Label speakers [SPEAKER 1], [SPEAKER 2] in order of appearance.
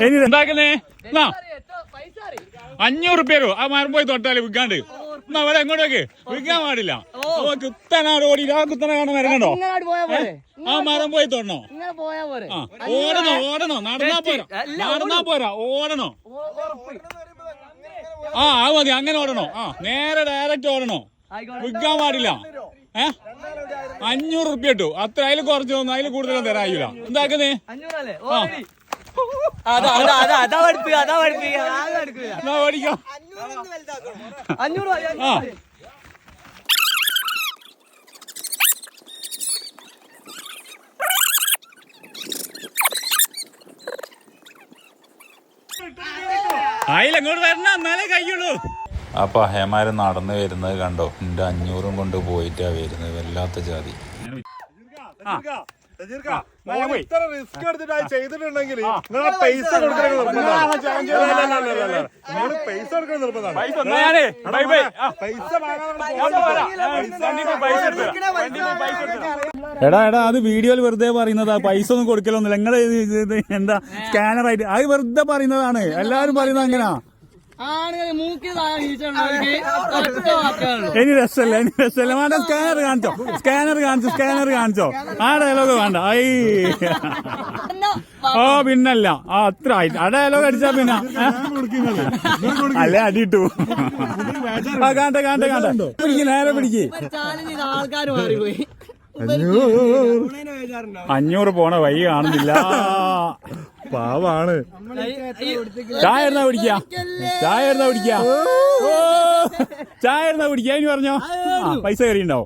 [SPEAKER 1] ഇനി എന്താക്കുന്നേ 500 രൂപ ആ മരം പോയി തൊട്ടാല് വിൽക്കാണ്ട് എന്നാ അവിടെ എങ്ങോട്ടേക്ക് വിൽക്കാൻ പാടില്ല. കുത്തനാട് ഓടി ആ കുത്തനെ കാണാൻ വരണ്ടോ? ആ മരം പോയി തൊടണോ? ഓടണോ നടന്നാ പോരാ ഓടണോ? ആ അത് മതി, അങ്ങനെ ഓടണോ? ആ നേരെ ഡയറക്റ്റ് ഓടണോ? വിൽക്കാൻ പാടില്ല. 500 രൂപ ഇട്ടു, അത്ര അതിൽ കുറച്ച് തോന്നുന്നു, അതിൽ കൂടുതലൊന്നും തരായില്ല. എന്താക്കുന്നേ? അതിലെങ്ങോട്ട് വരണം, എന്നാലേ കഴിയുള്ളൂ.
[SPEAKER 2] അപ്പൊ ഹേമാര് നടന്നു വരുന്നത് കണ്ടോ? എന്റെ 500 കൊണ്ട് പോയിട്ടാ വരുന്നത്. വല്ലാത്ത ജാതി.
[SPEAKER 3] ഇത്ര റിസ്ക് എടുത്തിട്ട് ചെയ്തിട്ടുണ്ടെങ്കിൽ പൈസ കൊടുക്കാൻ
[SPEAKER 1] എടാ അത് വീഡിയോയിൽ വെറുതെ പറയുന്നതാ, പൈസ ഒന്നും കൊടുക്കലൊന്നുമില്ല. നിങ്ങള് എന്താ സ്കാനറായിട്ട് അത് വെറുതെ പറയുന്നതാണ്, എല്ലാരും പറയുന്നത് അങ്ങനാ. ഇനി രസമല്ല വേണ്ട. സ്കാനർ കാണിച്ചോ ആ ഡയലോഗ് വേണ്ട. ഓ പിന്നല്ല അത്ര ആയിട്ട് ആ ഡയലോഗ് അടിച്ചാ പിന്നെ അല്ലേ അടിയിട്ടു. ആ കാണ്ട നേരെ പിടിക്ക്. 500 പോണ വഴി കാണുന്നില്ല, പാവാണ്. ചായ ഇരുന്നാ പിടിക്കാ ഇനി പറഞ്ഞോ. പൈസ കയറിയുണ്ടാവും.